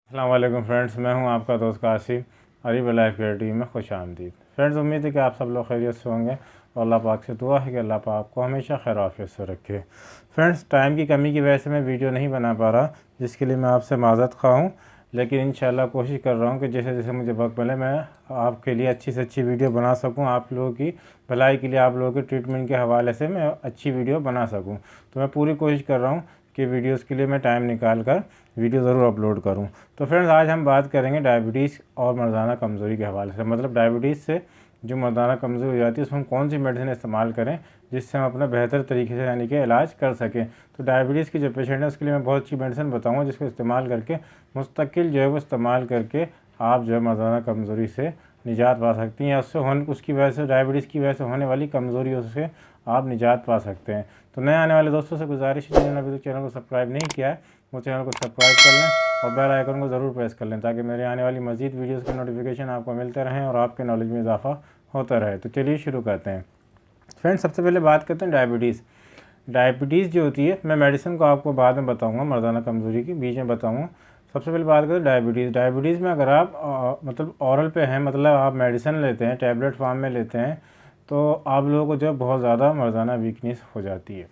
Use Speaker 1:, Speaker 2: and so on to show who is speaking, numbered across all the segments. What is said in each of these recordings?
Speaker 1: अस्सलाम वालेकुम फ्रेंड्स, मैं हूं आपका दोस्त Qasim. Areeb life care TV में खुश आमदीद। फ्रेंड्स, उम्मीद है कि आप सब लोग खैरियत से होंगे और अल्लाह पाक से दुआ है कि अल्लाह पाक को हमेशा खैर आफियत से रखे। फ्रेंड्स, टाइम की कमी की वजह से मैं वीडियो नहीं बना पा रहा, जिसके लिए मैं आपसे माज़रत खा हूँ। लेकिन इंशाल्लाह कोशिश कर रहा हूँ कि जैसे जैसे मुझे वक्त मिले मैं आपके लिए अच्छी से अच्छी वीडियो बना सकूँ। आप लोगों की भलाई के लिए, आप लोगों के ट्रीटमेंट के हवाले से मैं अच्छी वीडियो बना सकूँ। तो मैं पूरी कोशिश कर रहा हूँ कि वीडियोस के लिए मैं टाइम निकाल कर वीडियो ज़रूर अपलोड करूं। तो फ्रेंड्स, आज हम बात करेंगे डायबिटीज़ और मर्दाना कमज़ोरी के हवाले से। मतलब डायबिटीज़ से जो मर्दाना कमज़ोरी हो जाती है, उसमें हम कौन सी मेडिसिन इस्तेमाल करें जिससे हम अपना बेहतर तरीके से यानी कि इलाज कर सकें। तो डायबिटीज़ की जो पेशेंट है उसके लिए मैं बहुत अच्छी मेडिसिन बताऊँगा, जिसको इस्तेमाल करके मुस्तकिल जो है वो इस्तेमाल करके आप जो है मर्दाना कमज़ोरी से निजात पा सकती हैं, या उसकी वजह से डायबिटीज़ की वजह से होने वाली कमज़ोरियों से आप निजात पा सकते हैं। तो नए आने वाले दोस्तों से गुजारिश है, जिन्होंने अभी तक चैनल को सब्सक्राइब नहीं किया है वो चैनल को सब्सक्राइब कर लें और बेल आइकन को ज़रूर प्रेस कर लें, ताकि मेरे आने वाली मज़ीद वीडियोज़ के नोटिफिकेशन आपको मिलते रहें और आपके नॉलेज में इजाफा होता रहे। तो चलिए शुरू करते हैं। फ्रेंड्स, सबसे पहले बात करते हैं डायबिटीज़। डायबिटीज़ जो होती है, मैं मेडिसिन को आपको बाद में बताऊँगा, मर्दाना कमज़ोरी की बीच में बताऊँगा। सबसे पहले बात करें डायबिटीज़ में अगर आप मतलब औरल पे हैं, मतलब आप मेडिसिन लेते हैं, टैबलेट फॉर्म में लेते हैं, तो आप लोगों को जो बहुत ज़्यादा मर्दाना वीकनेस हो जाती है।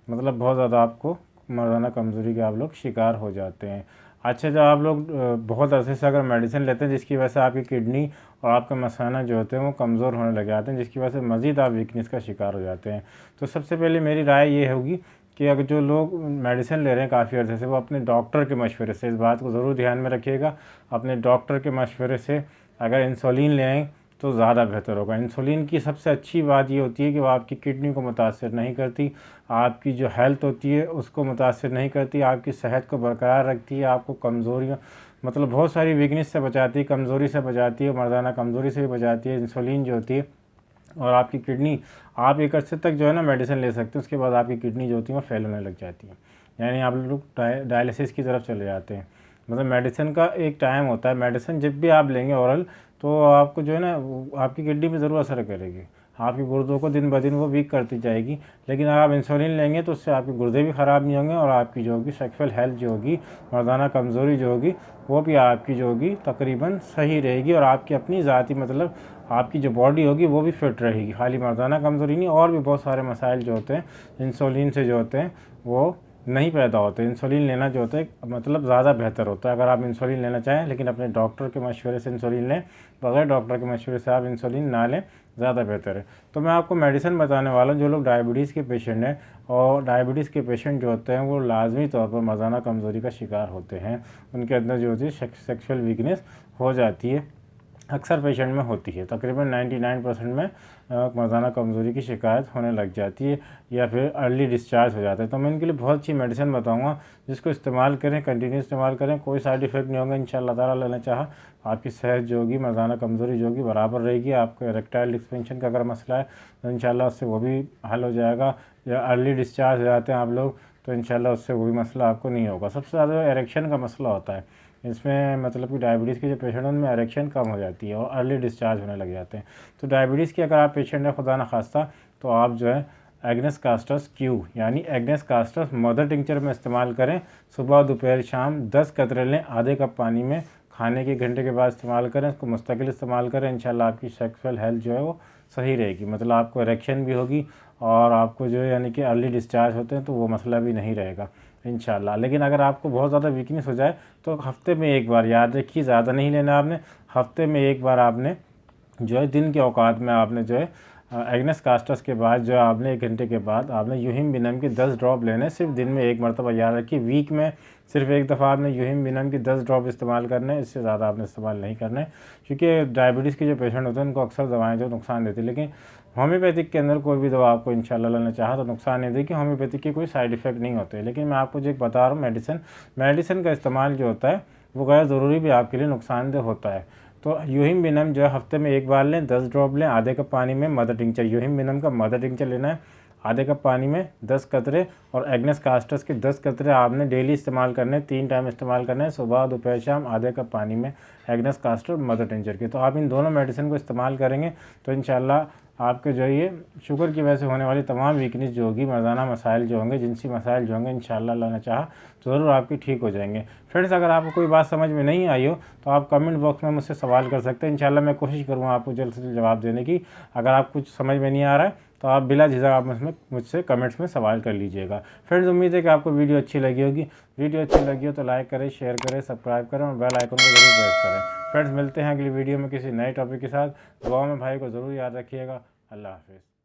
Speaker 1: मतलब बहुत ज़्यादा आपको मर्दाना कमज़ोरी के आप लोग शिकार हो जाते हैं। अच्छा, जब आप लोग बहुत अरसे से अगर मेडिसिन लेते हैं जिसकी वजह से आपकी किडनी और आपके मसाना जो होते हैं वो कमज़ोर होने लग जाते हैं, जिसकी वजह से मज़ीद आप वीकनेस का शिकार हो जाते हैं। तो सबसे पहले मेरी राय ये होगी कि अगर जो लोग मेडिसिन ले रहे हैं काफ़ी अर्से से, वो अपने डॉक्टर के मशवरे से, इस बात को ज़रूर ध्यान में रखिएगा, अपने डॉक्टर के मशवरे से अगर इंसुलिन लें तो ज़्यादा बेहतर होगा। इंसुलिन की सबसे अच्छी बात ये होती है कि वो आपकी किडनी को मुतासर नहीं करती, आपकी जो हेल्थ होती है उसको मुतासर नहीं करती, आपकी सेहत को बरकरार रखती है, आपको कमज़ोरियाँ मतलब बहुत सारी वीकनेस से बचाती है, कमज़ोरी से बचाती है, मर्दाना कमज़ोरी से भी बचाती है इंसुलिन जो होती है। और आपकी किडनी, आप एक अर्से तक जो है ना मेडिसिन ले सकते हैं, उसके बाद आपकी किडनी जो होती है वो फेल होने लग जाती है, यानी आप लोग डायलिसिस की तरफ चले जाते हैं। मतलब मेडिसिन का एक टाइम होता है, मेडिसिन जब भी आप लेंगे औरल, तो आपको जो है ना आपकी किडनी पे ज़रूर असर करेगी, आपके गुर्दों को दिन ब दिन वो वीक करती जाएगी। लेकिन अगर आप इंसुलिन लेंगे तो उससे आपके गुर्दे भी ख़राब नहीं होंगे और आपकी जो होगी सेक्सुअल हेल्थ जो होगी, मर्दाना कमज़ोरी जो होगी, वो भी आपकी जो होगी तकरीबन सही रहेगी और आपकी अपनी ज़ाती मतलब आपकी जो बॉडी होगी वो भी फिट रहेगी। खाली मर्दाना कमज़ोरी नहीं, और भी बहुत सारे मसाइल जो होते हैं इंसुलिन से जो होते हैं वो नहीं पैदा होते। इंसुलिन लेना जो होता है मतलब ज़्यादा बेहतर होता है अगर आप इंसुलिन लेना चाहें, लेकिन अपने डॉक्टर के मशवरे से इंसुलिन लें, बगैर डॉक्टर के मशवरे से आप इंसुलिन ना लें, ज़्यादा बेहतर है। तो मैं आपको मेडिसिन बताने वाला हूँ। जो लोग डायबिटीज़ के पेशेंट हैं, और डायबिटीज़ के पेशेंट जो होते हैं वो लाजमी तौर पर मर्दाना कमज़ोरी का शिकार होते हैं, उनके अंदर जो होती है सेक्सुअल वीकनेस हो जाती है, अक्सर पेशेंट में होती है। तकरीबन 99% में मर्दाना कमज़ोरी की शिकायत होने लग जाती है या फिर अर्ली डिस्चार्ज हो जाता है। तो मैं इनके लिए बहुत अच्छी मेडिसिन बताऊंगा, जिसको इस्तेमाल करें, कंटिन्यू इस्तेमाल करें, कोई साइड इफ़ेक्ट नहीं होगा इंशाअल्लाह ताला। लेना चाहा आपकी सेहत जो होगी, मर्दाना कमज़ोरी जो होगी बराबर रहेगी। आपको इरेक्टाइल डिस्फंक्शन का अगर मसला है तो इंशाअल्लाह उससे वो भी हल हो जाएगा। या अर्ली डिस्चार्ज हो जाते हैं आप लोग तो इंशाअल्लाह उससे वो भी मसला आपको नहीं होगा। सबसे ज़्यादा एरेक्शन का मसला होता है इसमें, मतलब कि डायबिटीज़ के जो पेशेंट हैं उनमें एरेक्शन कम हो जाती है और अर्ली डिस्चार्ज होने लग जाते हैं। तो डायबिटीज़ की अगर आप पेशेंट हैं खुदा न खास्ता, तो आप जो है एग्नेस कास्टस क्यू यानी एग्नेस कास्टस मदर टिंचर में इस्तेमाल करें। सुबह दोपहर शाम 10 कतरे लें, आधे कप पानी में, खाने के घंटे के बाद इस्तेमाल करें। इसको मुस्तकिल इस्तेमाल करें, इंशाल्लाह आपकी सेक्सुअल हेल्थ जो है वो सही रहेगी। मतलब आपको इरेक्शन भी होगी और आपको जो है यानी कि अर्ली डिस्चार्ज होते हैं तो वो मसला भी नहीं रहेगा इंशाल्लाह। लेकिन अगर आपको बहुत ज़्यादा वीकनेस हो जाए तो हफ्ते में एक बार, याद रखिए ज़्यादा नहीं लेना आपने, हफ्ते में एक बार आपने जो है दिन के औकात में आपने जो है एग्नेस कास्टस के बाद जो है आपने 1 घंटे के बाद आपने यूहिम बिनम की 10 ड्रॉप लेने, सिर्फ दिन में एक मरतबा। याद रखिए वीक में सिर्फ एक दफ़ा आपने यूहिम बिनम की 10 ड्रॉप इस्तेमाल करना है, इससे ज़्यादा आपने इस्तेमाल नहीं करना है। क्योंकि डायबिटीज़ के जो पेशेंट होते हैं उनको अक्सर दवाएँ जो नुकसान देती है, लेकिन होम्योपैथिक के अंदर कोई भी दवा आपको इंशाल्लाह लेना चाहा तो नुकसान नहीं देगी। होम्योपैथिक के कोई साइड इफ़ेक्ट नहीं होते। लेकिन मैं आपको जो एक बता रहा हूँ, मेडिसिन का इस्तेमाल जो होता है वो गैर ज़रूरी भी आपके लिए नुकसानदेह होता है। तो यूहिम बिनम जो है हफ्ते में एक बार लें, 10 ड्रॉप लें, आधे कप पानी में मदर टिंचर, यूहिम बिनम का मदर टिंचर लेना है, आधे कप पानी में 10 कतरे, और एग्नेस कास्टस के 10 कतरे आपने डेली इस्तेमाल करने, 3 टाइम इस्तेमाल करना है, सुबह दोपहर शाम, आधे कप पानी में एग्नेस कास्टर मदर टिंचर के। तो आप इन दोनों मेडिसिन को इस्तेमाल करेंगे तो इंशाल्लाह आपके जो ये शुगर की वजह से होने वाली तमाम वीकनेस जो होगी, मर्दाना मसाइल जो होंगे, जिनसी मसाइल जो होंगे, इंशाअल्लाह अल्लाह ने चाहा तो ज़रूर आपकी ठीक हो जाएंगे। फ्रेंड्स, अगर आपको कोई बात समझ में नहीं आई हो तो आप कमेंट बॉक्स में मुझसे सवाल कर सकते हैं। इंशाअल्लाह मैं कोशिश करूँगा आपको जल्द से जल्द जवाब देने की। अगर आप कुछ समझ में नहीं आ रहा है तो आप बिला झिझक आप मुझसे कमेंट्स में सवाल कर लीजिएगा। फ्रेंड्स, उम्मीद है कि आपको वीडियो अच्छी लगी होगी। वीडियो अच्छी लगी हो तो लाइक करें, शेयर करें, सब्सक्राइब करें और बेल आइकन को जरूर प्रेस करें। फ्रेंड्स, मिलते हैं अगली वीडियो में किसी नए टॉपिक के साथ। दुआ में भाई को ज़रूर याद रखिएगा। अल्लाह हाफिज़।